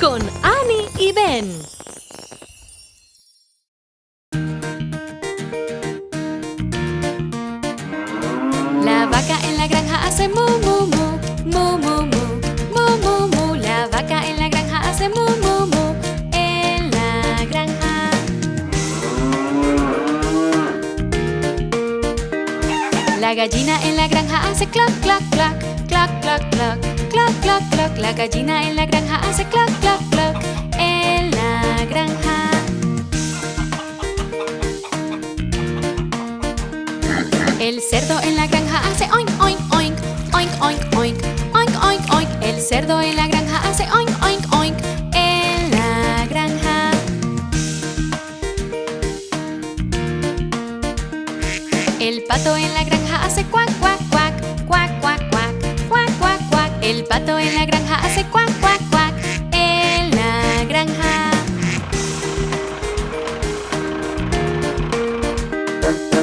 con Annie y Ben. La vaca en la granja hace mu mu mu, mu mu mu, mu mu mu. La vaca en la granja hace mu mu mu, en la granja. La gallina en la granja hace clac clac clac, clac clac clac, clac clac clac. La gallina en la granja hace clac clac clac, en la granja. El cerdo en la granja hace oink oink oink, oink oink oink, oink oink oink. El cerdo en la granja hace oink oink oink, en la granja. El pato en la granja hace cuac cuac cuac, cuac cuac cuac, cuac cuac cuac. El pato en la granja hace cuac cuac cuac, en la granja.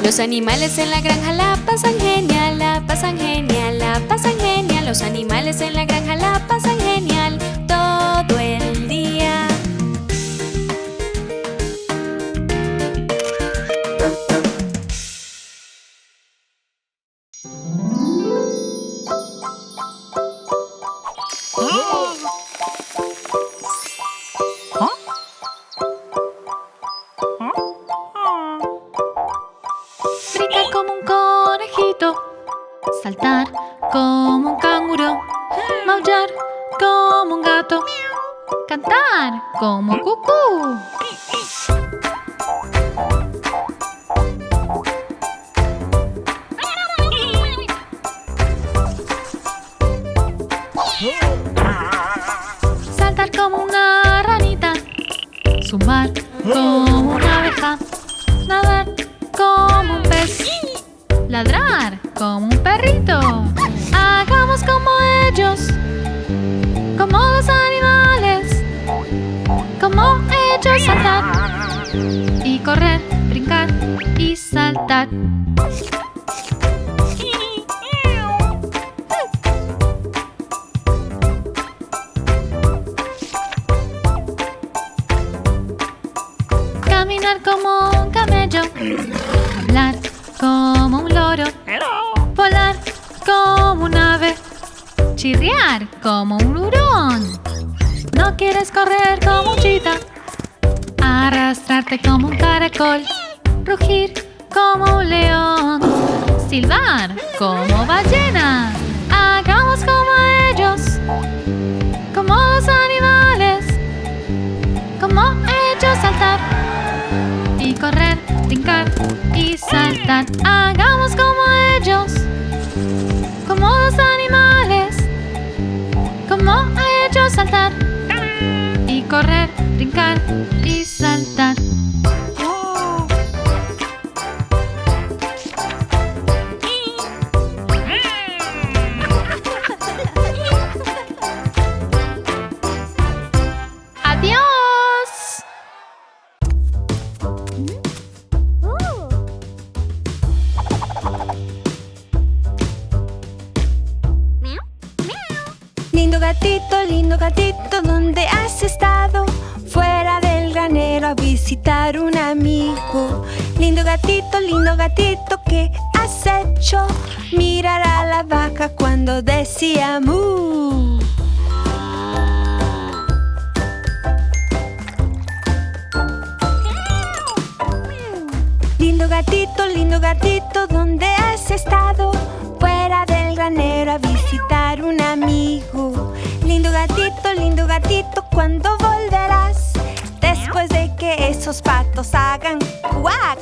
Los animales en la granja la pasan genial, la pasan genial, la pasan genial. Los animales en la granja la pasan genial todo el día. Brincar como un conejito, saltar como un canguro, maullar como un gato, cantar como cucú. Saltar como una ranita, zumbar como una abeja, nadar como un pez, ladrar como un perrito. Hagamos como ellos, como los animales, como ellos, saltar y correr, brincar y saltar. Caminar como un camello, hablar como un loro, volar como un ave, chirriar como un hurón. No quieres correr como un chita, arrastrarte como un caracol, rugir como un león, silbar como ballena. Hagamos como ellos, como los animales, como ellos, saltar y correr, brincar y saltar. Hagamos como ellos, como los animales, como ellos, saltar y correr, brincar y saltar. ¡Adiós! Lindo gatito, ¿dónde has estado? Fuera del granero a visitar un amigo. Lindo gatito, ¿qué has hecho? Mirar a la vaca cuando decía mu. Lindo gatito, ¿dónde has estado? Fuera del granero a visitar un amigo. Lindo gatito, ¿cuándo volverás? Después de que esos patos hagan cuac.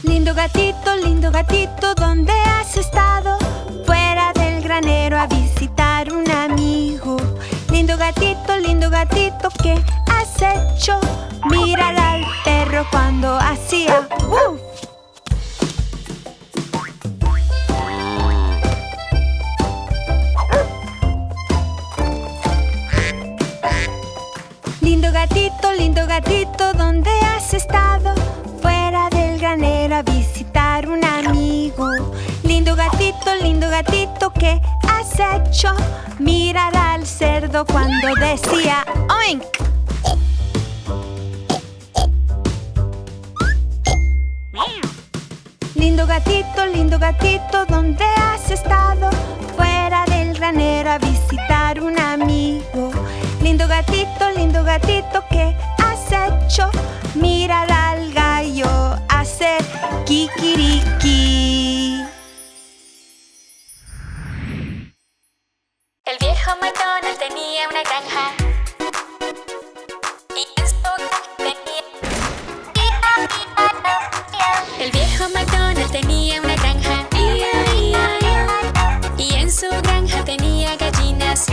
Lindo gatito, ¿dónde has estado? Fuera del granero a visitar un amigo. Lindo gatito, ¿qué has hecho? Mirar al perro cuando hacía ¡uf! Lindo gatito, ¿dónde has estado? Fuera del granero a visitar un amigo. Lindo gatito, gatito, ¿qué has hecho? Mirar al cerdo cuando decía oink. Lindo gatito, ¿dónde has estado? Fuera del granero a visitar un amigo. Lindo gatito, ¿qué has hecho? Mirar al gallo hacer kikiriki. El viejo McDonald tenía una granja y en su tenía... El viejo McDonald tenía una granja y en su granja tenía gallinas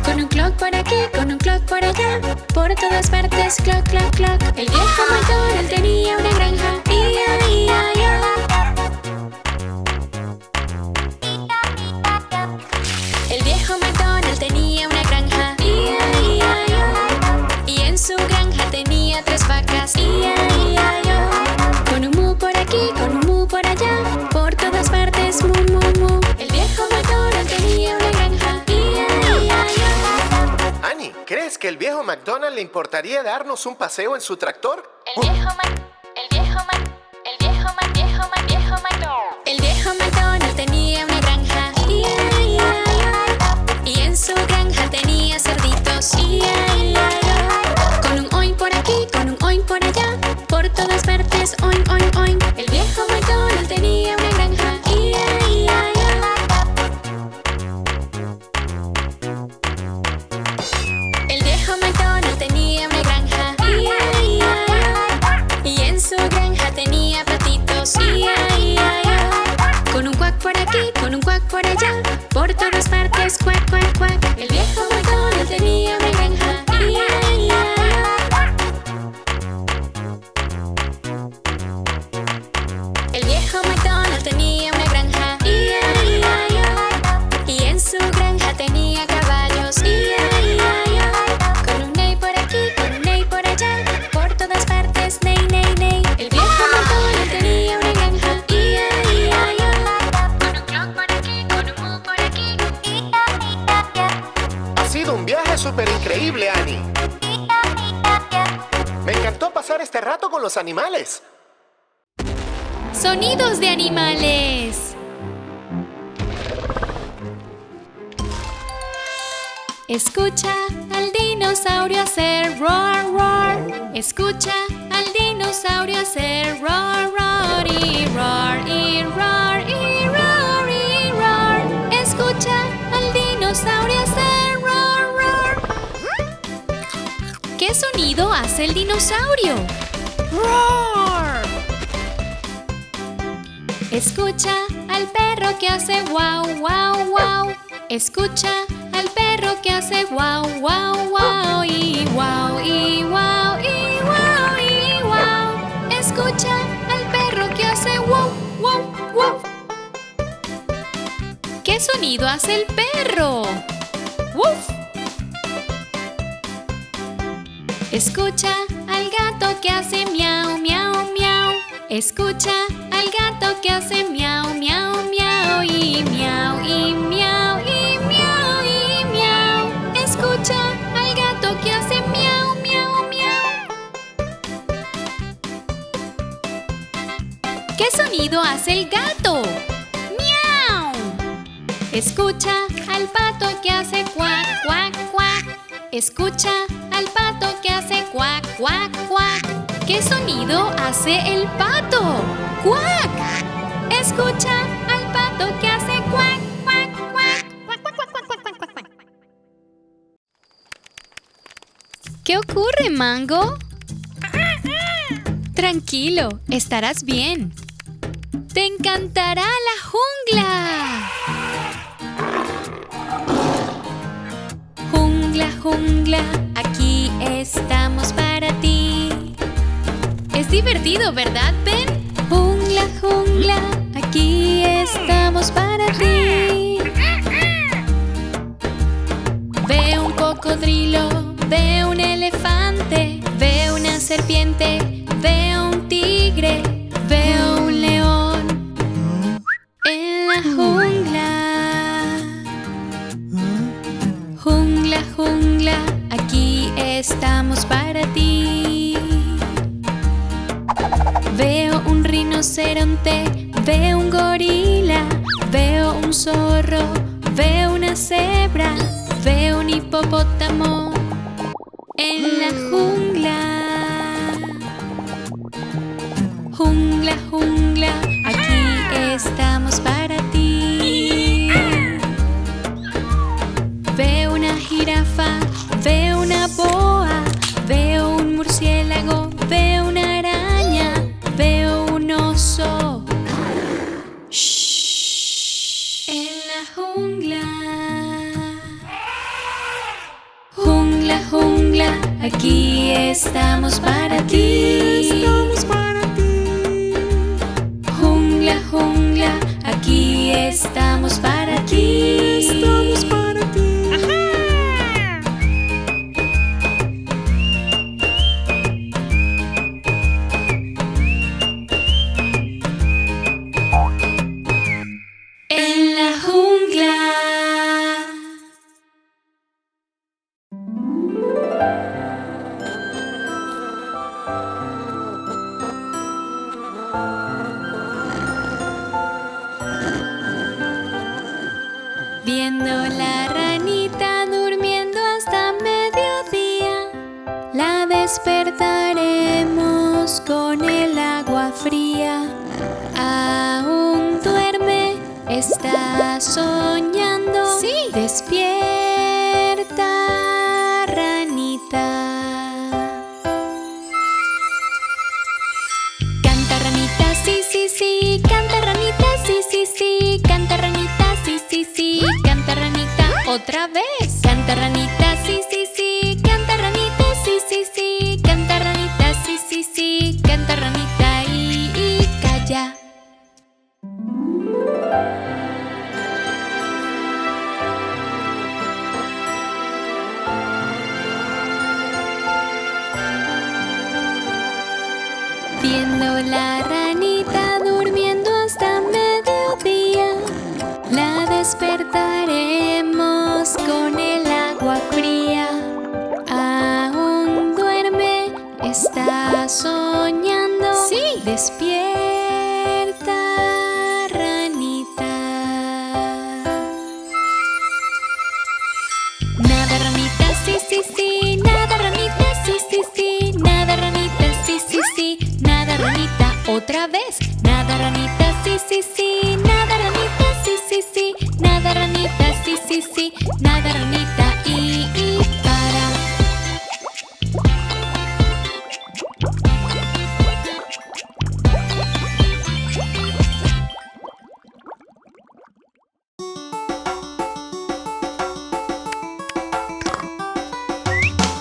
con un clock por aquí, con un clock por allá, por todas partes clock, clock, clock. El viejo McDonald tenía una granja El viejo McDonald tenía una granja y en su granja tenía 3 vacas con un mu por aquí, con un mu por allá, por todas partes mu, mu, mu. El viejo McDonald tenía una granja Annie, ¿crees que el viejo McDonald le importaría darnos un paseo en su tractor? El viejo McDonald tenía una granja y en su granja tenía cerditos con un oink por aquí, con un oink por allá, por todas partes oink, oink, oink. El viejo McDonald tenía una granja El viejo McDonald tenía una granja y en su granja tenía patitos con un cuac por aquí, con un cuac por allá, por todas partes cuac, cuac, cuac. El viejo McDonald tenía una granja El viejo McDonald tenía una granja y en su granja tenía caballos con un ney por aquí, con un ney por allá, por todas partes ney, ney, ney. El viejo McDonald tenía una granja con un clock por aquí, con un mu por aquí. Ha sido un viaje súper increíble, Annie. Me encantó pasar este rato con los animales. Sonidos de animales. Escucha al dinosaurio hacer roar, roar. Escucha al dinosaurio hacer roar, roar y roar y roar y roar y roar. Escucha al dinosaurio hacer roar, roar. ¿Qué sonido hace el dinosaurio? Roar. Escucha al perro que hace wow, wow, wow. Escucha al perro que hace wow, wow, wow y wow y wow y wow y wow. Escucha al perro que hace wow, wow, wow. ¿Qué sonido hace el perro? ¡Woof! Escucha al gato que hace miau, miau, miau. Escucha al gato que hace miau, miau, miau y miau y miau y miau y miau. Escucha al gato que hace miau, miau, miau. ¿Qué sonido hace el gato? ¡Miau! Escucha al pato que hace cuac, cuac, cuac. Escucha al pato que hace cuac, cuac, cuac. ¿Qué sonido hace el pato? ¡Cuac! Escucha al pato que hace cuac, cuac, cuac. Cuac, cuac, cuac, cuac, cuac, cuac, cuac. ¿Qué ocurre, Mango? Tranquilo, estarás bien. ¡Te encantará la jungla! Jungla, jungla, aquí estamos para ti. Es divertido, ¿verdad, Ben? Jungla, jungla, aquí estamos para ti. Ve un cocodrilo, ve un elefante, ve una serpiente, ve un tigre, ve un león. En la zorro, veo una cebra, veo un hipopótamo en la jungla. Jungla, jungla, aquí estamos para ti. Veo una jirafa, veo una boa, veo un murciélago, veo una araña, veo un oso. Shh. En la jungla. Jungla, jungla, aquí estamos para ti. Jungla, jungla, aquí estamos para ti. En la jungla. Viendo la ranita durmiendo hasta mediodía, la despertaremos con el agua fría. Aún duerme, está soñando. Sí. Despierta, ranita. Canta ranita, sí, sí, sí. Canta ranita, sí, sí, sí. Canta ranita, sí, sí, sí. Canta ranita, otra vez. Canta ranita, sí, sí, sí. Canta ranita, sí, sí, sí. Canta ranita, sí, sí, sí. Canta ranita y calla. Viendo la ranita durmiendo hasta mediodía, la despertaremos con el agua fría. Aún duerme, está soñando. Sí. Despierta, ranita. Nada ranita, sí, sí, sí. Nada ranita, sí, sí, sí. Nada ranita, sí, sí, sí. Nada ranita, otra vez. Nada ranita, sí, sí, sí. Nada ranita, sí, sí, sí. Nada ranita, sí, sí, sí. Nada ranita y para.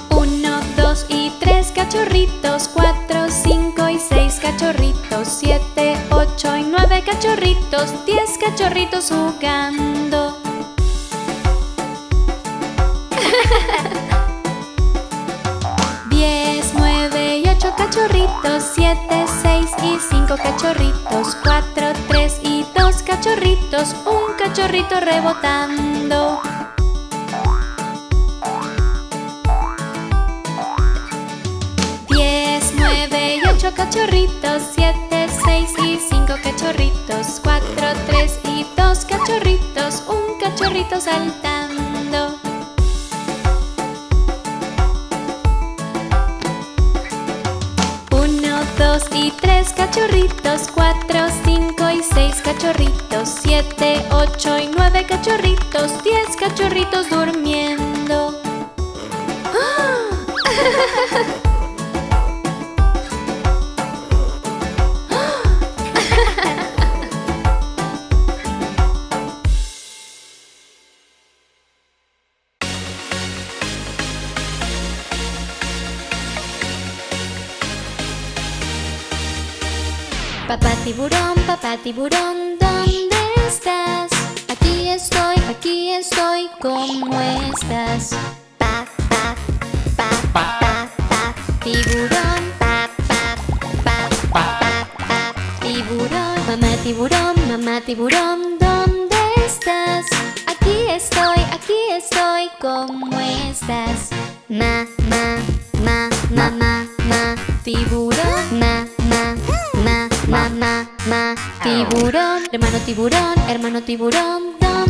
Uno, dos y tres cachorritos, 4, 5 y 6 cachorritos, 7, 8 y 9 cachorritos, 10 cachorritos jugando. 10, 9 y 8 cachorritos, 7, 6 y 5 cachorritos, 4, 3 y 2 cachorritos, un cachorrito rebotando. 10, 9 y 8 cachorritos, 7, 6 y 5 cachorritos, 4, 3 y 2 cachorritos, un cachorrito saltando. 1, 2 y 3 cachorritos, 4, 5 y 6 cachorritos, 7, 8 y 9 cachorritos, 10 cachorritos durmiendo. Papá tiburón, ¿dónde estás? Aquí estoy, ¿cómo estás? Pa, pa, pa, pa, pa, pa, tiburón, pa, pa, pa, pa, pa, pa, tiburón. Mamá tiburón, ¿dónde estás? Aquí estoy, ¿cómo estás? Ma, tiburón, tiburón. Hermano tiburón, ¿dónde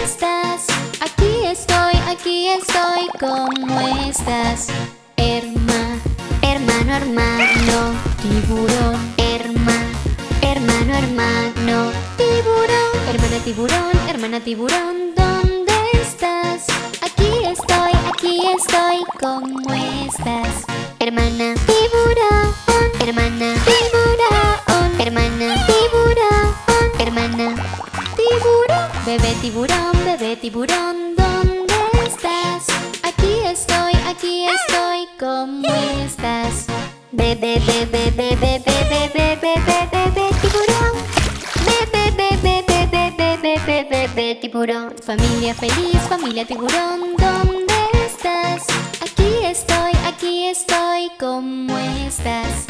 estás? Aquí estoy, ¿cómo estás? Hermano, hermano, tiburón. Hermano, tiburón. Hermana tiburón, ¿dónde estás? Aquí estoy, ¿cómo estás? Hermana tiburón, hermana tiburón, hermana tiburón, hermana tiburón. Bebé tiburón, ¿dónde estás? Aquí estoy, ¿cómo estás? Bebé tiburón. Bebé tiburón. Familia feliz, familia tiburón, ¿dónde estás? Aquí estoy, ¿cómo estás?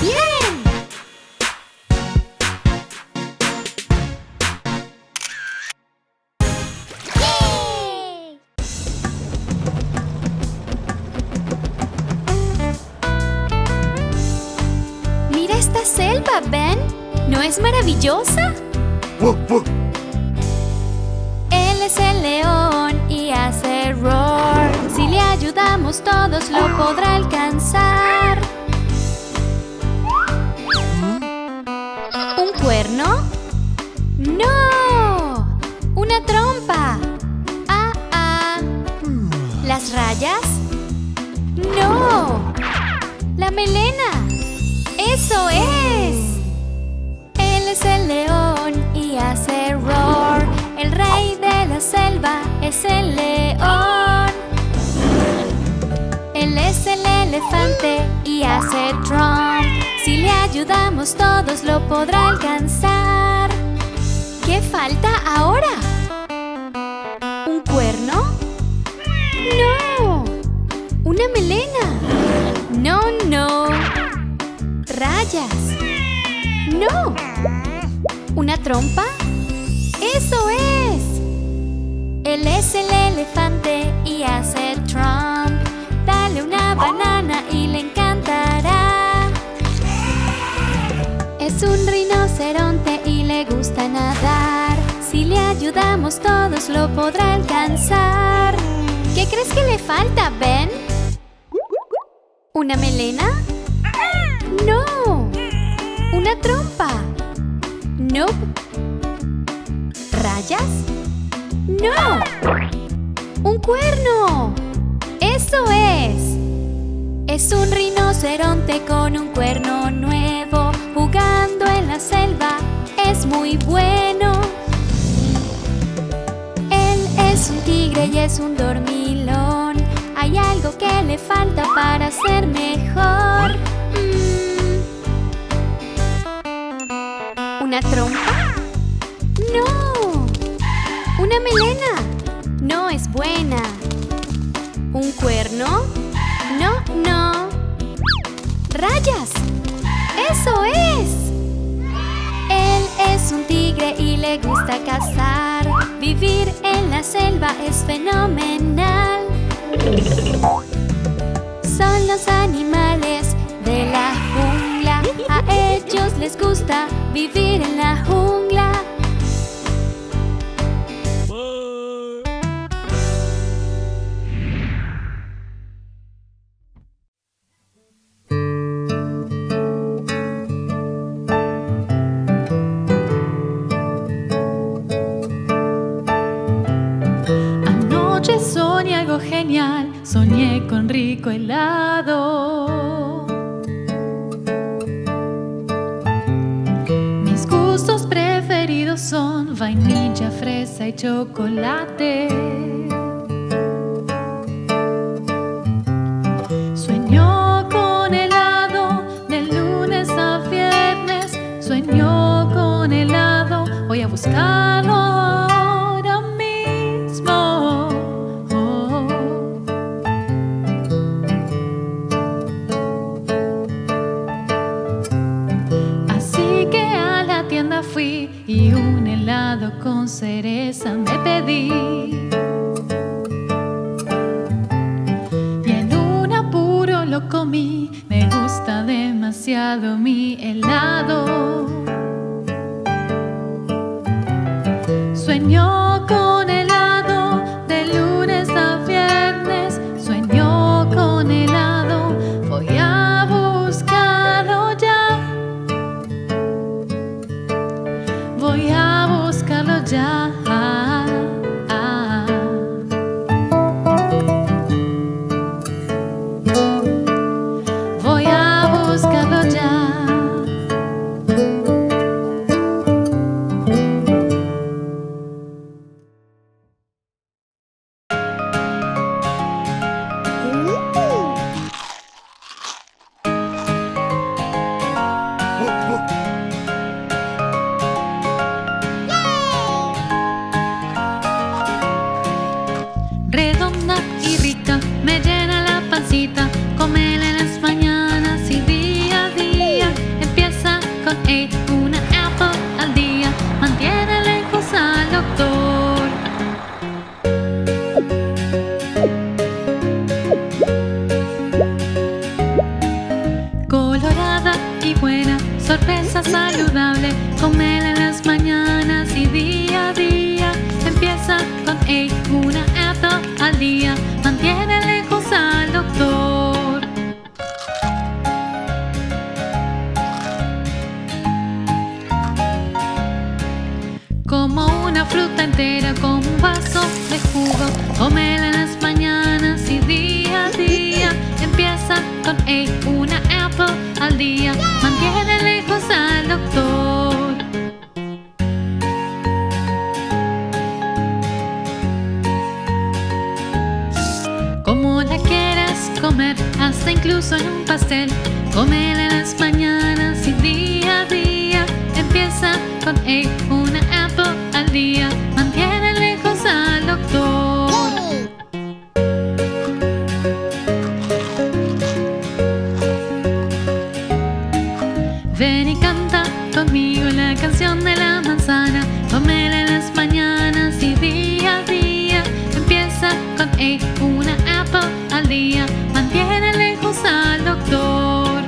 ¡Bien! ¡Yay! Mira esta selva, ¿ven? ¿No es maravillosa? Él es el león y hace roar. Si le ayudamos todos lo podrá alcanzar. ¿Un cuerno? ¡No! ¡Una trompa! ¿Las rayas? ¡No! ¡La melena! ¡Eso es! Él es el león y hace roar. El rey de la selva es el león. Él es el elefante y hace tromp. Si le ayudamos todos lo podrá alcanzar. ¿Qué falta ahora? ¿Un cuerno? ¡No! ¡Una melena! ¡No! ¿Rayas? ¡No! ¿Una trompa? ¡Eso es! Él es el elefante y hace tromp. Dale una banana y le encantará. Es un rinoceronte y le gusta nadar. Si le ayudamos todos lo podrá alcanzar. ¿Qué crees que le falta, Ben? ¿Una melena? ¡No! ¿Una trompa? Nope. ¿Rayas? ¡No! ¡Un cuerno! ¡Eso es! Es un rinoceronte con un cuerno nuevo. Jugando en la selva es muy bueno. Él es un tigre y es un dormilón. Hay algo que le falta para ser mejor. ¿Una trompa? ¡No! ¿Una melena? No es buena. ¿Un cuerno? No. ¡Rayas! ¡Eso es! Él es un tigre y le gusta cazar. Vivir en la selva es fenomenal. Son los animales de la jungla. A ellos les gusta vivir en la jungla. Anoche soñé algo genial, soñé con rico helado. Mis gustos preferidos son vainilla, fresa y chocolate. Sueño con helado de lunes a viernes. Sueño con helado, voy a buscarlo ahora mismo. Así que a la tienda fui y un helado con cereza me pedí. Y en un apuro lo comí, me gusta demasiado mi helado. cerveza saludable, comela en las mañanas y día a día. Empieza con una apple al día, mantiene lejos al doctor. Como una fruta entera con un vaso de jugo, comela en las mañanas y día a día. Empieza con una apple al día, mantiene lejos al doctor. Como la quieras comer, hasta incluso en un pastel, comela en las mañanas y día a día. Empieza con una apple al día, mantiene lejos al doctor. Ven y canta conmigo la canción de la manzana, comela en las mañanas y día a día. Empieza con una apple al día, mantiene lejos al doctor.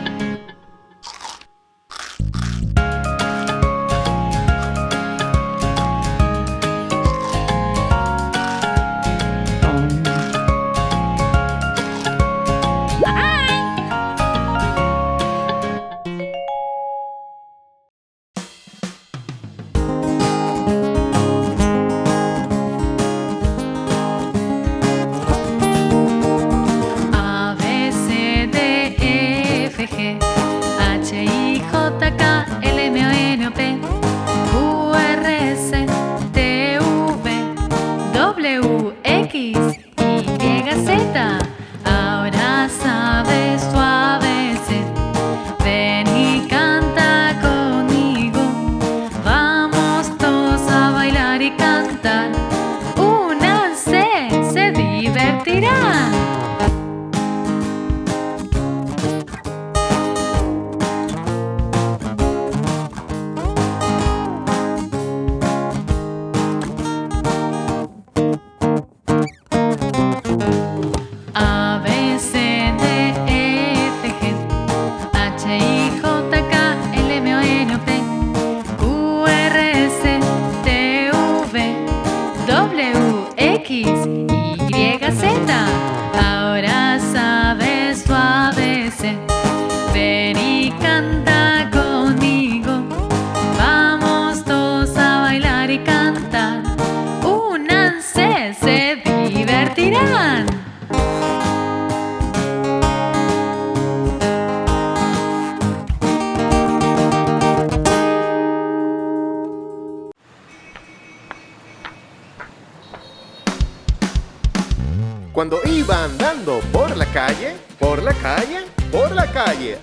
Cuando iba andando por la calle,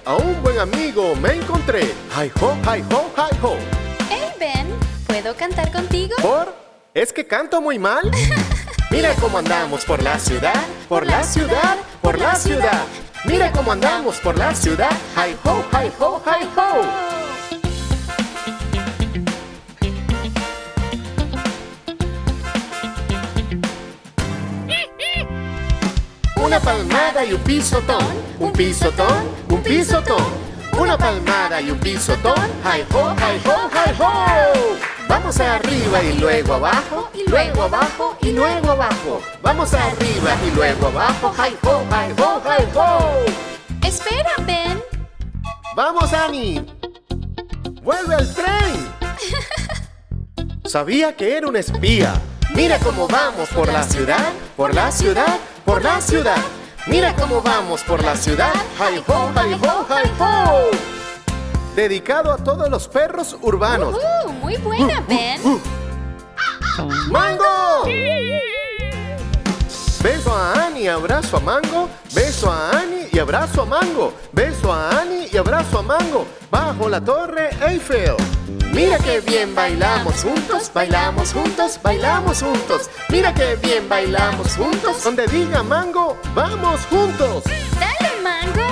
a un buen amigo me encontré. Hi ho, hi ho, hi ho. Hey Ben, ¿puedo cantar contigo? ¿Es que canto muy mal? Mira cómo andamos por la ciudad, por la ciudad, por la ciudad. Mira cómo andamos por la ciudad. Hi ho, hi ho, hi ho. Una palmada y un pisotón, un pisotón, un pisotón. Una palmada y un pisotón. Hi ho, hi ho, hi ho. Vamos arriba y luego abajo, y luego abajo, y luego abajo. Vamos arriba y luego abajo. Hi ho, hi ho, hi ho. Espera, Ben. Vamos, Annie. ¡Vuelve al tren! Sabía que era un espía. Mira cómo vamos por la ciudad, por la ciudad, por la ciudad. Mira cómo vamos por la ciudad. Hi ho, hi ho, hi ho. Dedicado a todos los perros urbanos. Muy buena, Ben. ¡Mango! Beso a Annie, abrazo a Mango. Beso a Annie y abrazo a Mango. Beso a Annie y abrazo a Mango. Bajo la torre Eiffel. Mira qué bien bailamos juntos, bailamos juntos, bailamos juntos. Mira qué bien bailamos juntos. Donde diga Mango, vamos juntos. Dale, Mango.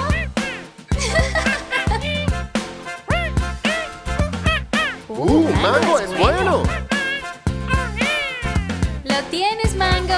Mango es bueno. Lo tienes, Mango.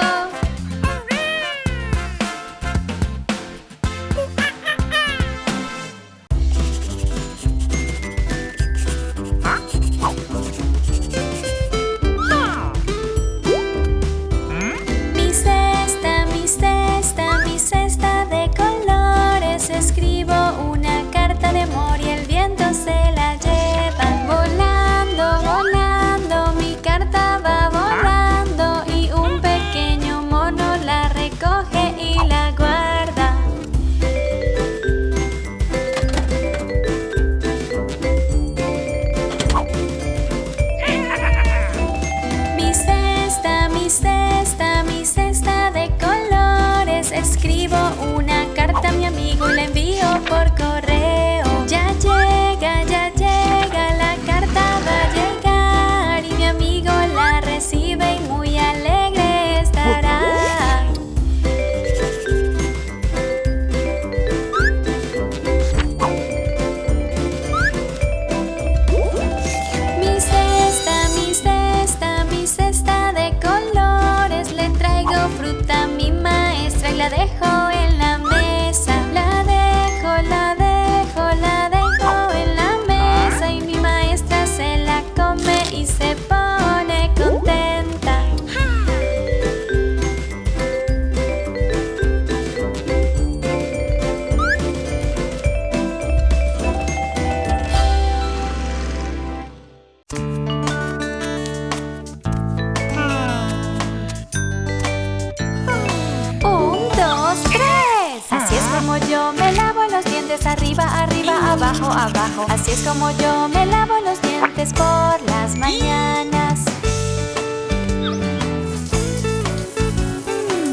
abajo. Así es como yo me lavo los dientes por las mañanas.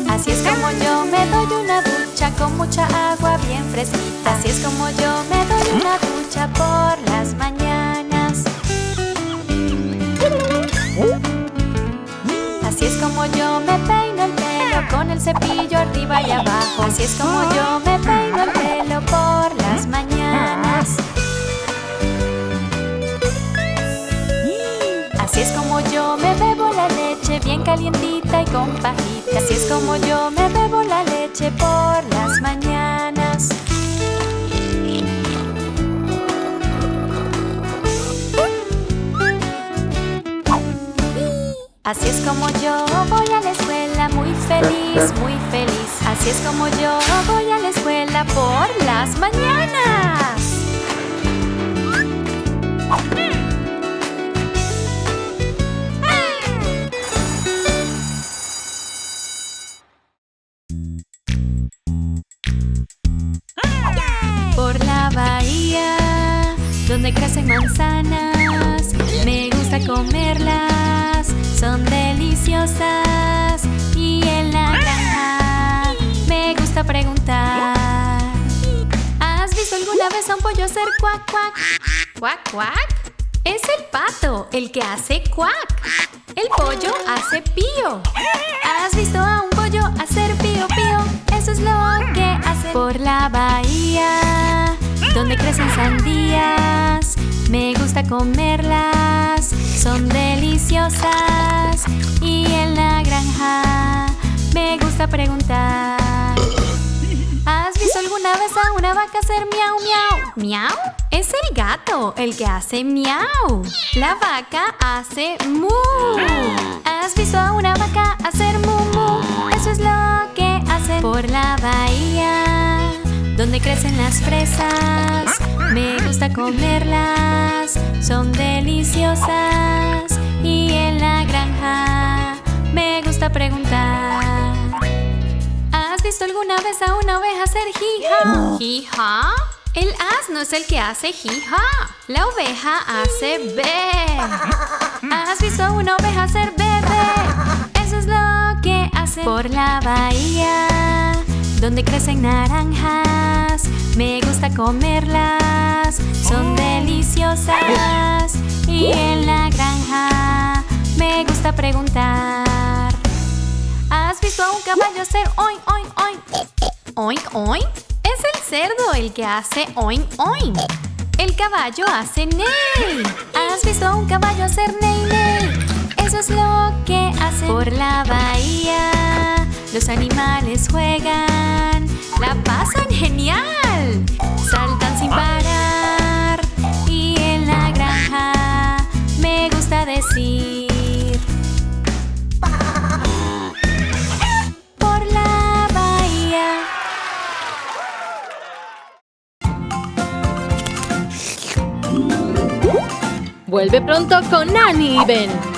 Así es como yo me doy una ducha con mucha agua bien fresquita. Así es como yo me doy una ducha por las mañanas. Así es como yo me peino el pelo con el cepillo arriba y abajo. Así es como yo me peino el pelo por las mañanas. Así es como yo me bebo la leche bien calientita y con pajita. Así es como yo me bebo la leche por las mañanas. Así es como yo voy a la escuela muy feliz, muy feliz. Así es como yo voy a la escuela por las mañanas. Por la bahía donde crecen manzanas, me gusta comerlas, son deliciosas. Y en la granja me gusta preguntar: ¿has visto alguna vez a un pollo hacer cuac, cuac? ¿Cuac, cuac? Es el pato el que hace cuac. El pollo hace pío. ¿Has visto a un pollo hacer pío, pío? Eso es lo que hace. Por la bahía donde crecen sandías, me gusta comerlas, son deliciosas. Y en la granja me gusta preguntar: ¿has visto alguna vez a una vaca hacer miau, miau? ¿Miau? Es el gato el que hace miau. La vaca hace mu. ¿Has visto a una vaca hacer mu, mu? Eso es lo que hace. Por la bahía donde crecen las fresas, me gusta comerlas, son deliciosas. Y en la granja me gusta preguntar: ¿has visto alguna vez a una oveja hacer jija? ¿Jija? El asno es el que hace jija. La oveja hace be. ¿Has visto a una oveja hacer bebé? Eso es lo que hace. Por la bahía donde crecen naranjas, me gusta comerlas, son deliciosas. Y en la granja me gusta preguntar: ¿has visto a un caballo hacer oink, oink, oink? ¿Oink, oink? Es el cerdo el que hace oink, oink. El caballo hace ney. ¿Has visto a un caballo hacer ney, ney? Eso es lo que hace. Por la bahía los animales juegan, la pasan genial, saltan sin parar. Y en la granja me gusta decir: por la bahía. Vuelve pronto con Annie y Ben.